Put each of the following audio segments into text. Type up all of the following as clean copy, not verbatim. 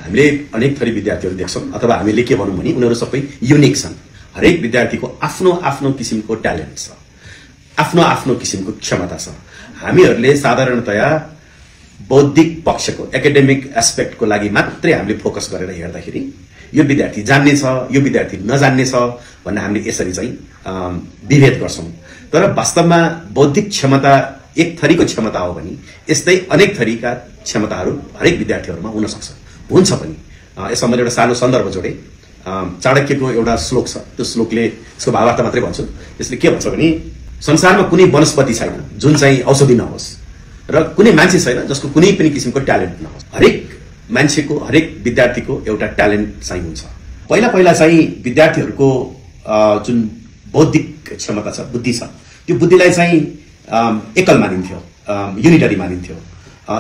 हामीले अनेक थरी विद्यार्थीहरू देख्छौँ अथवा हामीले के भनौँ भने उनीहरू सबै युनिक छन्। हरेक विद्यार्थीको आफ्नो आफ्नो किसिमको ट्यालेन्ट छ, आफ्नो आफ्नो किसिमको क्षमता छ। हामीहरूले साधारणतया बौद्धिक पक्षको एकाडेमिक एस्पेक्टको लागि मात्रै हामीले फोकस गरेर हेर्दाखेरि यो विद्यार्थी जान्ने छ, यो विद्यार्थी नजान्ने छ भन्ने हामीले यसरी चाहिँ विभेद गर्छौँ। तर वास्तवमा बौद्धिक क्षमता एक थरीको क्षमता हो भने यस्तै अनेक थरीका क्षमताहरू हरेक विद्यार्थीहरूमा हुन सक्छ, हुन्छ पनि। यसमा मैले एउटा सानो सन्दर्भ जोडेँ। चाणक्यको एउटा श्लोक छ, त्यो श्लोकले यसको भावार्थ मात्रै भन्छु। त्यसले के भन्छ भने संसारमा कुनै वनस्पति छैन जुन चाहिँ औषधि नहोस् र कुनै मान्छे छैन जसको कुनै पनि किसिमको ट्यालेन्ट नहोस्। हरेक मान्छेको, हरेक विद्यार्थीको एउटा ट्यालेन्ट चाहिँ हुन्छ। पहिला पहिला चाहिँ विद्यार्थीहरूको जुन बौद्धिक क्षमता छ, बुद्धि छ, त्यो बुद्धिलाई चाहिँ एकल मानिन्थ्यो, युनिटरी मानिन्थ्यो।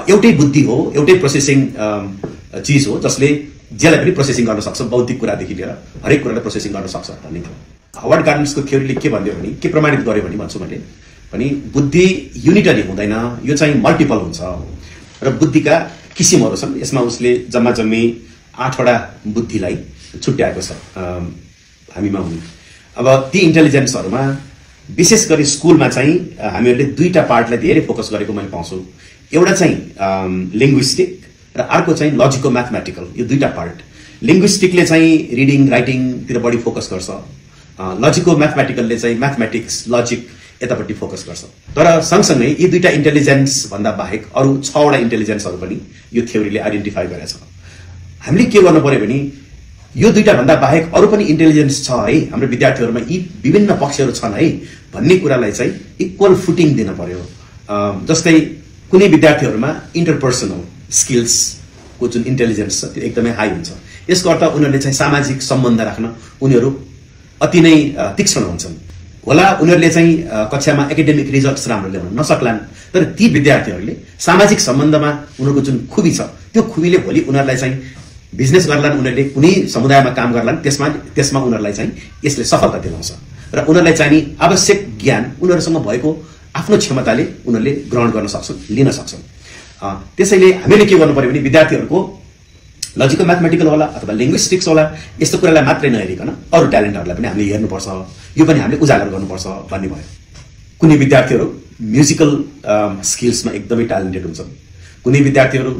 एउटै बुद्धि हो, एउटै प्रोसेसिङ चिज हो जसले जेलाई पनि प्रोसेसिङ गर्न सक्छ, बौद्धिक कुरादेखि लिएर हरेक कुरालाई प्रोसेसिङ गर्न सक्छ भन्ने थियो। हावर्ड गार्डनर्सको थ्योरीले के भन्यो भने, के प्रमाणित गर्यो भने भन्छु मैले पनि, बुद्धि युनिटरी हुँदैन, यो चाहिँ मल्टिपल हुन्छ र बुद्धिका किसिमहरू छन्। यसमा उसले जम्मा जम्मी 8वटा बुद्धिलाई छुट्याएको छ हामीमा हुने। अब ती इन्टेलिजेन्सहरूमा विशेष गरी स्कुलमा चाहिँ हामीहरूले दुईटा पार्टलाई धेरै फोकस गरेको मैले पाउँछु। एउटा चाहिँ लिङ्ग्विस्टिक र अर्को चाहिँ लजिको म्याथमेटिकल। यो दुईटा पार्ट, लिङ्ग्विस्टिकले चाहिँ रिडिङ राइटिङतिर बढी फोकस गर्छ, लजिको म्याथमेटिकलले चाहिँ म्याथमेटिक्स लजिक यतापट्टि फोकस गर्छ। तर सँगसँगै यी दुईटा इन्टेलिजेन्स भन्दा बाहेक अरू 6वटा इन्टेलिजेन्सहरू पनि यो थ्योरीले आइडेन्टिफाई गरेछ। हामीले के गर्नु पर्यो भने यो दुईटा भन्दा बाहेक अरू पनि इन्टेलिजेन्स छ है, हाम्रो विद्यार्थीहरूमा यी विभिन्न पक्षहरू छन् है भन्ने कुरालाई चाहिँ इक्वल फुटिङ दिन पर्यो। जस्तै कुनै विद्यार्थीहरूमा इन्टरपर्सनल स्किल्सको जुन इन्टेलिजेन्स छ त्यो एकदमै हाई हुन्छ। यसको अर्थ उनीहरूले चाहिँ सामाजिक सम्बन्ध राख्न उनीहरू अति नै तीक्ष्ण हुन्छन् होला। उनीहरूले चाहिँ कक्षामा एकाडेमिक रिजल्ट्स राम्रो ल्याउन नसक्लान्, तर ती विद्यार्थीहरूले सामाजिक सम्बन्धमा उनीहरूको जुन खुबी छ त्यो खुबीले भोलि उनीहरूलाई चाहिँ बिजनेस गर्लान्, उनीहरूले कुनै समुदायमा काम गर्लान्, त्यसमा उनीहरूलाई चाहिँ यसले सफलता दिलाउँछ र उनीहरूलाई चाहिने आवश्यक ज्ञान उनीहरूसँग भएको आफ्नो क्षमताले उनीहरूले ग्रहण गर्न सक्छन्, लिन सक्छन्। त्यसैले हामीले के गर्नु पर्यो भने विद्यार्थीहरूको लजिकल म्याथमेटिकल होला अथवा लिङ्ग्विस्टिक्स होला यस्तो कुरालाई मात्रै नहेरिकन अरू ट्यालेन्टहरूलाई पनि हामीले हेर्नुपर्छ, यो पनि हामीले उजागर गर्नुपर्छ भन्ने भयो। कुनै विद्यार्थीहरू म्युजिकल स्किल्समा एकदमै ट्यालेन्टेड हुन्छन्, कुनै विद्यार्थीहरू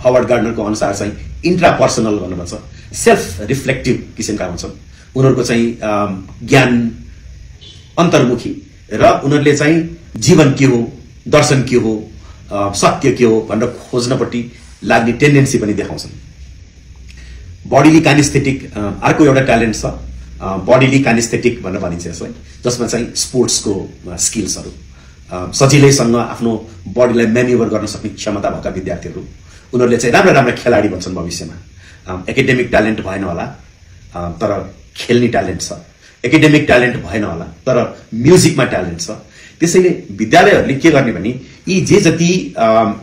हावर्ड गार्डनरको अनुसार चाहिँ इन्ट्रापर्सनल भन्नु भन्छ, सेल्फ रिफ्लेक्टिभ किसिमका हुन्छन्। उनीहरूको चाहिँ ज्ञान अन्तर्मुखी र उनीहरूले चाहिँ जीवन के हो, दर्शन के हो, सत्य के हो भनेर खोज्नपट्टि लाग्ने टेन्डेन्सी पनि देखाउँछन्। बडीली कानेस्थेटिक अर्को एउटा ट्यालेन्ट छ, बडीली कानेस्थेटिक भनेर भनिन्छ यसलाई, जसमा चाहिँ स्पोर्ट्सको स्किल्सहरू, सजिलैसँग आफ्नो बडीलाई म्यान्युभर गर्न सक्ने क्षमता भएका विद्यार्थीहरू, उनीहरूले चाहिँ राम्रा राम्रा खेलाडी बन्छन् भविष्यमा। एकाडेमिक ट्यालेन्ट भएन होला तर खेल्ने ट्यालेन्ट छ, एकाडेमिक ट्यालेन्ट भएन होला तर म्युजिकमा ट्यालेन्ट छ। त्यसैले विद्यालयहरूले के गर्ने भने यी जे जति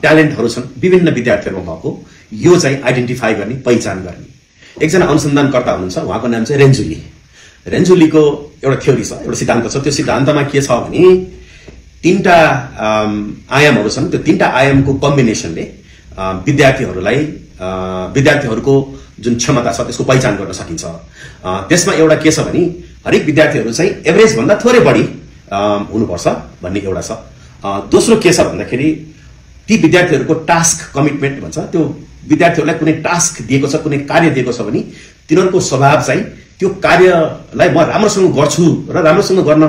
ट्यालेन्टहरू छन् विभिन्न विद्यार्थीहरूमा भएको यो चाहिँ आइडेन्टिफाई गर्ने, पहिचान गर्ने। एकजना अनुसन्धानकर्ता हुनुहुन्छ, उहाँको नाम चाहिँ रेन्जुली। रेन्जुलीको एउटा थ्योरी छ, एउटा सिद्धान्त छ। त्यो सिद्धान्तमा के छ भने 3टा आयामहरू छन्, त्यो 3टा आयामको कम्बिनेसनले विद्यार्थीहरूको जुन क्षमता छ त्यसको पहिचान गर्न सकिन्छ। त्यसमा एउटा के छ भने हरेक विद्यार्थीहरू चाहिँ एभरेज भन्दा थोरै बढी हुनुपर्छ भन्ने एउटा छ। दोस्रो के छ भन्दाखेरि ती विद्यार्थीहरूको टास्क कमिटमेन्ट भन्छ, त्यो विद्यार्थीहरूलाई कुनै टास्क दिएको छ, कुनै कार्य दिएको छ भने तिनीहरूको स्वभाव चाहिँ त्यो कार्यलाई म राम्रोसँग गर्छु र राम्रोसँग गर्न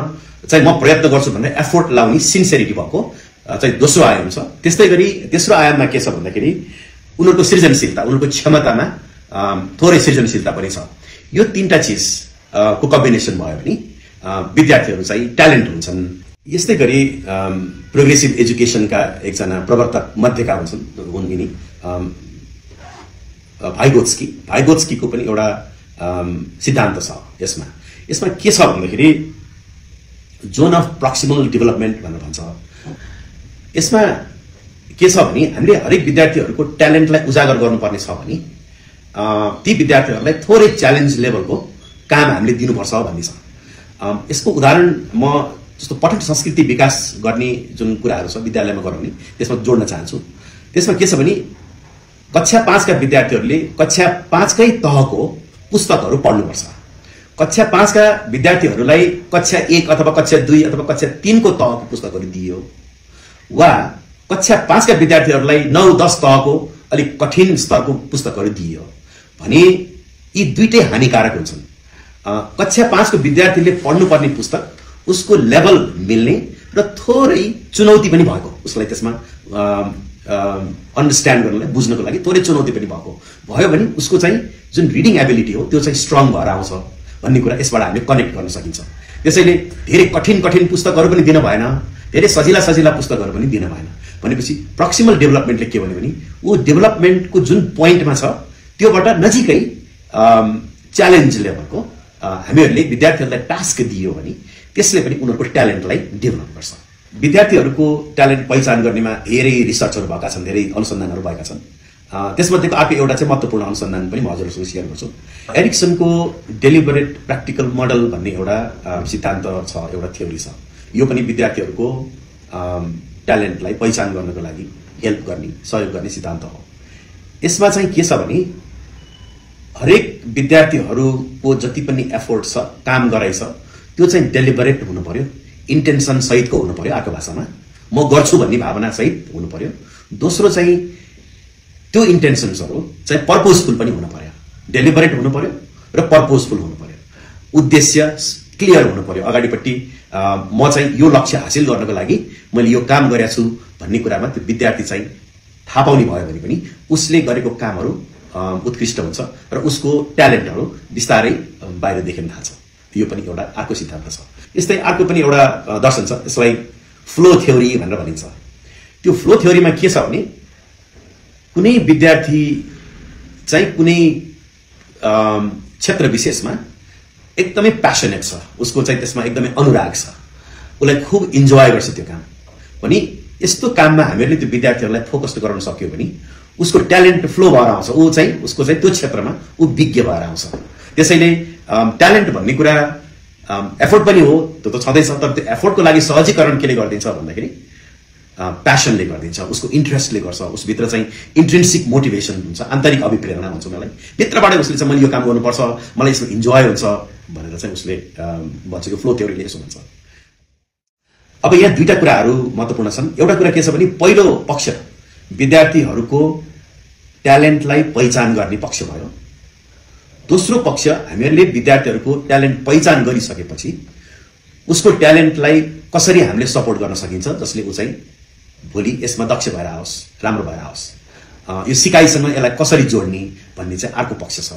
चाहिँ म प्रयत्न गर्छु भनेर एफोर्ट लाउने सिन्सियरिटी भएको चाहिँ दोस्रो आयाम छ। त्यस्तै गरी तेस्रो आयाममा के छ भन्दाखेरि उनीहरूको सृजनशीलता, उनीहरूको क्षमतामा थोरै सृजनशीलता पनि छ। यो 3टा चिज को कम्बिनेसन भयो भने विद्यार्थीहरू चाहिँ ट्यालेन्ट हुन्छन्। यस्तै गरी प्रोग्रेसिभ एजुकेसनका एकजना प्रवर्तक मध्येका हुन् यिनी भाइगोत्स्कीको पनि एउटा सिद्धान्त छ। यसमा के छ भन्दाखेरि जोन अफ प्रक्सिमल डेभलपमेन्ट भनेर भन्छ। यसमा के छ भने हामीले हरेक विद्यार्थीहरूको ट्यालेन्टलाई उजागर गर्नुपर्ने छ भने ती विद्यार्थीहरूलाई थोरै च्यालेन्ज लेभलको काम हामीले दिनुपर्छ भन्ने छ। यसको उदाहरण म जस्तो पठन संस्कृति विकास गर्ने जुन कुराहरू छ विद्यालयमा गराउने त्यसमा जोड्न चाहन्छु। त्यसमा के छ भने कक्षा 5 का विद्यार्थीहरूले कक्षा 5 कै तहको पुस्तकहरू पढ्नुपर्छ। कक्षा 5 का विद्यार्थीहरूलाई कक्षा 1 अथवा कक्षा 2 अथवा कक्षा 3 को तहको पुस्तकहरू दियो, वा कक्षा 5 का विद्यार्थीहरूलाई 9-10 तहको अलिक कठिन स्तरको पुस्तकहरू दियो भने यी दुईटै हानिकारक हुन्छन्। कक्षा 5 को विद्यार्थीले पढ्नुपर्ने पुस्तक उसको लेभल मिल्ने र थोरै चुनौती पनि भएको, उसलाई त्यसमा अन्डरस्ट्यान्ड गर्नलाई, बुझ्नको लागि थोरै चुनौती पनि भएको भयो भने उसको चाहिँ जुन रिडिङ एबिलिटी हो त्यो चाहिँ स्ट्रङ भएर आउँछ भन्ने कुरा यसबाट हामीले कनेक्ट गर्न सकिन्छ। त्यसैले धेरै कठिन कठिन पुस्तकहरू पनि दिन भएन, धेरै सजिला सजिला पुस्तकहरू पनि दिन भएन। भनेपछि प्रक्सिमल डेभलपमेन्टले के भन्यो भने ऊ डेभलपमेन्टको जुन पोइन्टमा छ त्योबाट नजिकै च्यालेन्ज लेभलको हामीहरूले विद्यार्थीहरूलाई टास्क दियो भने त्यसले पनि उनीहरूको ट्यालेन्टलाई डेभलप गर्छ। विद्यार्थीहरूको ट्यालेन्ट पहिचान गर्नेमा धेरै रिसर्चहरू भएका छन्, धेरै अनुसन्धानहरू भएका छन्। त्यसमध्येको अर्को एउटा चाहिँ महत्त्वपूर्ण अनुसन्धान पनि म हजुरहरूसँग सेयर गर्छु। एरिक्सनको डेलिबरेट प्र्याक्टिकल मोडल भन्ने एउटा सिद्धान्त छ, एउटा थ्योरी छ। यो पनि विद्यार्थीहरूको ट्यालेन्टलाई पहिचान गर्नको लागि हेल्प गर्ने, सहयोग गर्ने सिद्धान्त हो। यसमा चाहिँ के छ भने हरेक विद्यार्थीहरूको जति पनि एफोर्ट छ, काम गराइ छ, त्यो चाहिँ डेलिबरेट हुनु पर्यो, इन्टेन्सन सहितको हुनु पर्यो। अर्को भाषामा म गर्छु भन्ने भावना सहित हुनु पर्यो। दोस्रो चाहिँ त्यो इन्टेन्सन्सहरू चाहिँ पर्पोजफुल पनि हुनु पर्यो, डेलिबरेट हुनु पर्यो र पर्पोजफुल हुनु पर्यो। उद्देश्य क्लियर हुनु पर्यो। अगाडिपट्टि म चाहिँ यो लक्ष्य हासिल गर्नको लागि मैले यो काम गरेको छु भन्ने कुरामा त्यो विद्यार्थी चाहिँ थाहा पाउने भयो भने पनि उसले गरेको कामहरू उत्कृष्ट हुन्छ र उसको ट्यालेन्टहरू बिस्तारै बाहिर देखिन थाल्छ। यो पनि एउटा अर्को सिद्धान्त छ। यस्तै अर्को पनि एउटा दर्शन छ, यसलाई फ्लो थ्योरी भनेर भनिन्छ। त्यो फ्लो थ्योरीमा के छ भने कुनै विद्यार्थी चाहिँ कुनै क्षेत्र विशेषमा एकदमै प्यासनेट छ, उसको चाहिँ त्यसमा एकदमै अनुराग छ, उसलाई खुब इन्जोय गर्छ त्यो काम भने यस्तो काममा हामीहरूले त्यो विद्यार्थीहरूलाई फोकस गराउन सक्यो भने उसको ट्यालेन्ट फ्लो भएर आउँछ। ऊ चाहिँ उसको चाहिँ त्यो क्षेत्रमा ऊ विज्ञ भएर आउँछ। त्यसैले ट्यालेन्ट भन्ने कुरा एफोर्ट पनि हो, त्यो त छँदैछ, तर त्यो एफोर्टको लागि सहजीकरण केले गरिदिन्छ भन्दाखेरि प्यासनले गरिदिन्छ, उसको इन्ट्रेस्टले गर्छ। उसभित्र चाहिँ इन्ट्रिन्सिक मोटिभेसन हुन्छ, आन्तरिक अभिप्रेरणा हुन्छ। मलाई भित्रबाट उसले चाहिँ मैले यो काम गर्नुपर्छ, मलाई यसमा इन्जोय हुन्छ भनेर चाहिँ उसले भन्छ। यो फ्लो थ्योरीले यसो भन्छ। अब यहाँ दुईटा कुराहरू महत्त्वपूर्ण छन्। एउटा कुरा के छ भने पहिलो पक्ष विद्यार्थीहरूको ट्यालेन्टलाई पहिचान गर्ने पक्ष भयो। दोस्रो पक्ष हामीहरूले विद्यार्थीहरूको ट्यालेन्ट पहिचान गरिसकेपछि उसको ट्यालेन्टलाई कसरी हामीले सपोर्ट गर्न सकिन्छ जसले ऊ चाहिँ भोलि यसमा दक्ष भएर आओस्, राम्रो भएर आओस्, यो सिकाइसँग यसलाई कसरी जोड्ने भन्ने चाहिँ अर्को पक्ष छ।